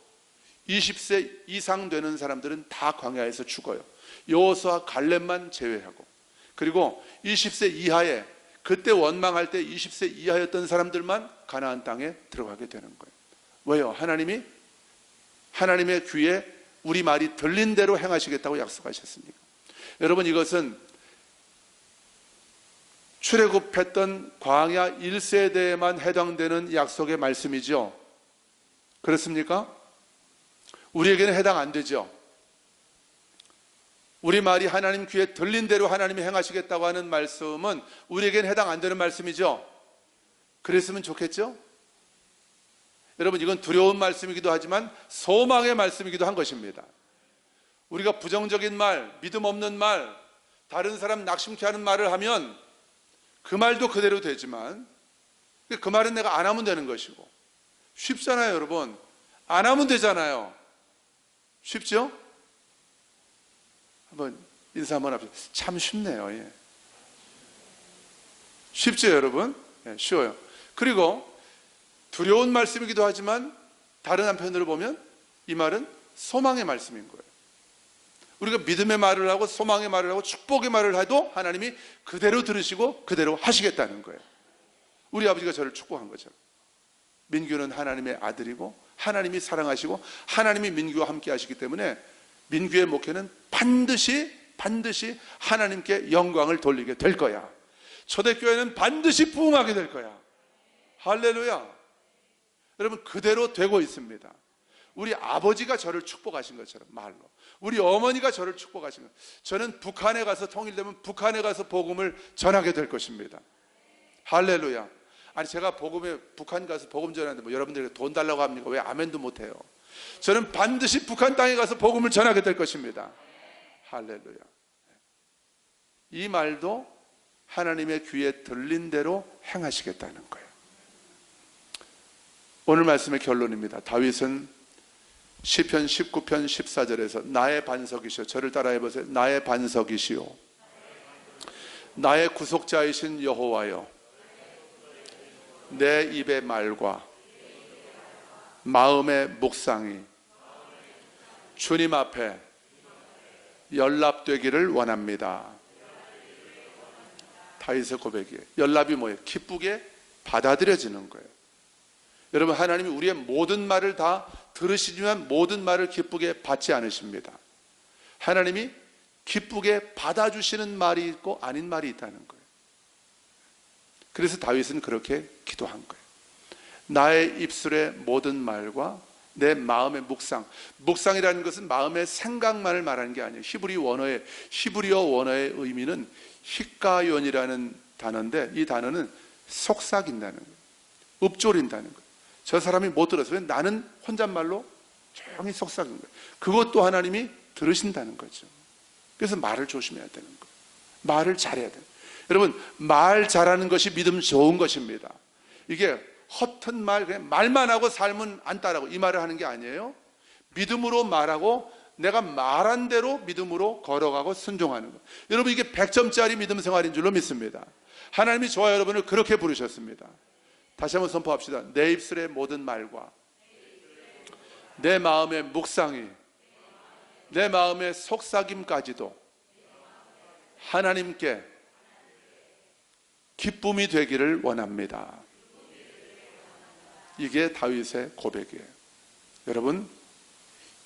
20세 이상 되는 사람들은 다 광야에서 죽어요. 여호수아 갈렙만 제외하고. 그리고 20세 이하에, 그때 원망할 때 20세 이하였던 사람들만 가나안 땅에 들어가게 되는 거예요. 왜요? 하나님이 하나님의 귀에 우리 말이 들린 대로 행하시겠다고 약속하셨습니다. 여러분, 이것은 출애굽했던 광야 1세대에만 해당되는 약속의 말씀이죠. 그렇습니까? 우리에게는 해당 안 되죠. 우리 말이 하나님 귀에 들린 대로 하나님이 행하시겠다고 하는 말씀은 우리에게는 해당 안 되는 말씀이죠. 그랬으면 좋겠죠? 여러분, 이건 두려운 말씀이기도 하지만 소망의 말씀이기도 한 것입니다. 우리가 부정적인 말, 믿음 없는 말, 다른 사람 낙심케 하는 말을 하면 그 말도 그대로 되지만 그 말은 내가 안 하면 되는 것이고. 쉽잖아요, 여러분. 안 하면 되잖아요. 쉽죠? 한번 인사 한번 합시다. 참 쉽네요. 예. 쉽죠, 여러분? 예, 쉬워요. 그리고 두려운 말씀이기도 하지만 다른 한편으로 보면 이 말은 소망의 말씀인 거예요. 우리가 믿음의 말을 하고 소망의 말을 하고 축복의 말을 해도 하나님이 그대로 들으시고 그대로 하시겠다는 거예요. 우리 아버지가 저를 축복한 것처럼. 민규는 하나님의 아들이고 하나님이 사랑하시고 하나님이 민규와 함께 하시기 때문에 민규의 목회는 반드시 하나님께 영광을 돌리게 될 거야. 초대교회는 반드시 부흥하게 될 거야. 할렐루야. 여러분, 그대로 되고 있습니다. 우리 아버지가 저를 축복하신 것처럼 말로, 우리 어머니가 저를 축복하신 것, 저는 북한에 가서 통일되면 북한에 가서 복음을 전하게 될 것입니다. 할렐루야. 아니, 제가 북한 가서 복음 전하는데 뭐 여러분들에게 돈 달라고 합니까? 왜 아멘도 못해요? 저는 반드시 북한 땅에 가서 복음을 전하게 될 것입니다. 할렐루야. 이 말도 하나님의 귀에 들린 대로 행하시겠다는 거예요. 오늘 말씀의 결론입니다. 다윗은 시편 19편 14절에서 나의 반석이시오. 저를 따라해 보세요. 나의 반석이시오. 나의 구속자이신 여호와여, 내 입의 말과 마음의 묵상이 주님 앞에 연락되기를 원합니다. 다윗의 고백이에요. 연락이 뭐예요? 기쁘게 받아들여지는 거예요. 여러분, 하나님이 우리의 모든 말을 다 들으시지만 모든 말을 기쁘게 받지 않으십니다. 하나님이 기쁘게 받아주시는 말이 있고 아닌 말이 있다는 거예요. 그래서 다윗은 그렇게 기도한 거예요. 나의 입술의 모든 말과 내 마음의 묵상. 묵상이라는 것은 마음의 생각만을 말하는 게 아니에요. 히브리어 원어의 의미는 히카연이라는 단어인데, 이 단어는 속삭인다는 거예요. 읊조린다는 거예요. 저 사람이 못 들어서 나는 혼잣말로 조용히 속삭인 거예요. 그것도 하나님이 들으신다는 거죠. 그래서 말을 조심해야 되는 거예요. 말을 잘해야 돼요. 여러분, 말 잘하는 것이 믿음 좋은 것입니다. 이게 허튼 말, 그냥 말만 하고 삶은 안 따라고 이 말을 하는 게 아니에요. 믿음으로 말하고 내가 말한 대로 믿음으로 걸어가고 순종하는 것. 여러분, 이게 100점짜리 믿음 생활인 줄로 믿습니다. 하나님이 저와 여러분을 그렇게 부르셨습니다. 다시 한번 선포합시다. 내 입술의 모든 말과 내 마음의 묵상이, 내 마음의 속삭임까지도 하나님께 기쁨이 되기를 원합니다. 이게 다윗의 고백이에요. 여러분,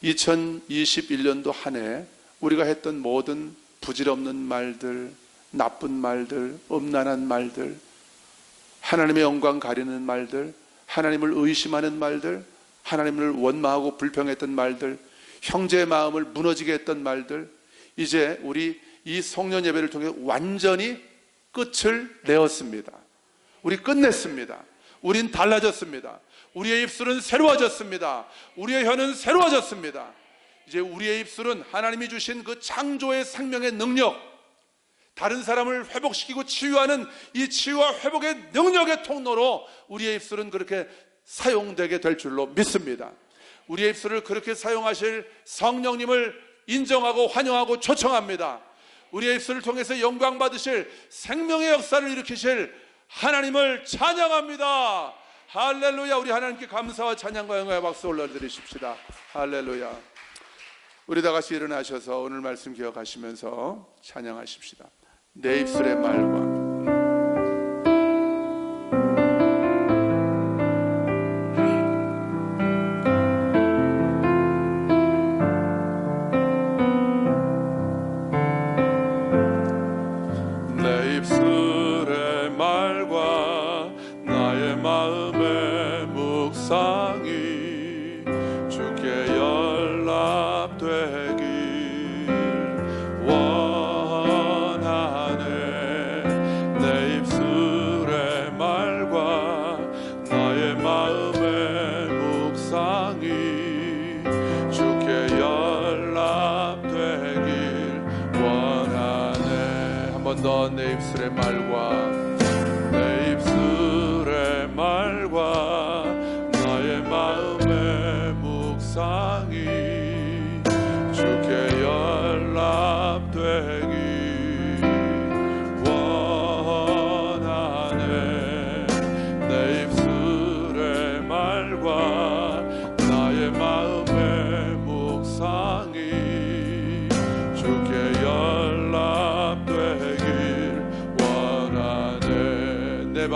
2021년도 한 해 우리가 했던 모든 부질없는 말들, 나쁜 말들, 음란한 말들, 하나님의 영광 가리는 말들, 하나님을 의심하는 말들, 하나님을 원망하고 불평했던 말들, 형제의 마음을 무너지게 했던 말들, 이제 우리 이 송년 예배를 통해 완전히 끝을 내었습니다. 우리 끝냈습니다. 우린 달라졌습니다. 우리의 입술은 새로워졌습니다. 우리의 혀는 새로워졌습니다. 이제 우리의 입술은 하나님이 주신 그 창조의 생명의 능력, 다른 사람을 회복시키고 치유하는 이 치유와 회복의 능력의 통로로 우리의 입술은 그렇게 사용되게 될 줄로 믿습니다. 우리의 입술을 그렇게 사용하실 성령님을 인정하고 환영하고 초청합니다. 우리의 입술을 통해서 영광 받으실 생명의 역사를 일으키실 하나님을 찬양합니다. 할렐루야. 우리 하나님께 감사와 찬양과 영광의 박수 올려드리십시다. 할렐루야. 우리 다 같이 일어나셔서 오늘 말씀 기억하시면서 찬양하십시다. 내 입술의 말과 내 입술의 말과 나의 마음의 묵상이 주께 연락되길 원하네. 내 입술의 말과 나의 마음의 묵상이 주께 연락되길 원하네. 한 번 더 내 입술의 말과 내 입술의 말과 나의 마음의 묵상이 주께 연락되길 원하네. 내 입술의 내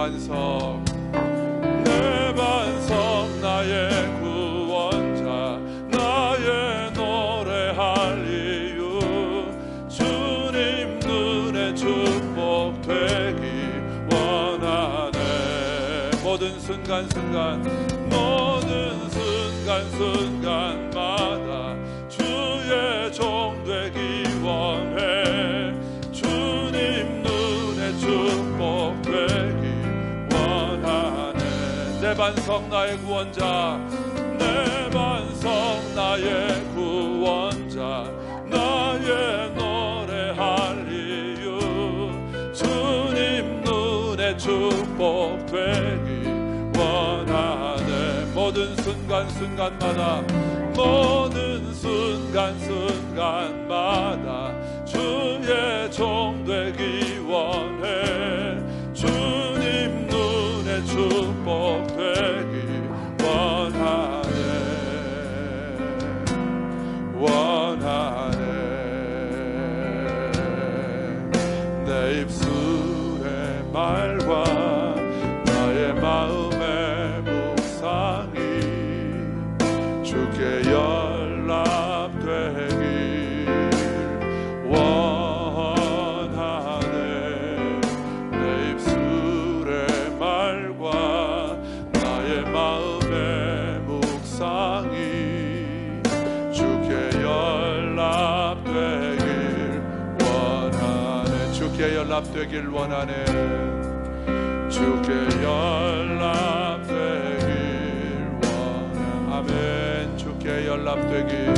반석 나의 구원자 나의 노래할 이유 주님 눈에 축복되기 원하네. 모든 순간순간마다 주의 종 되기 원해. 주님 눈에 축복되기 원하네. 내 반석 나의 구원자 내 반석 나의 구원자 나의 노래할 이유 주님 눈에 축복되기 원하네. 모든 순간순간마다 주의 종 되기 원해. 주님 눈에 축복되기 원하네. 내 입술의 말과 나의 마음의 묵상이 주께 연락되길 원하네. 내 입술의 말과 나의 마음의 묵상이 주께 연락되길 원하네. 주께 연락되길 원하네. 주께 연락되길 원하네. 아멘. 주께 연락되길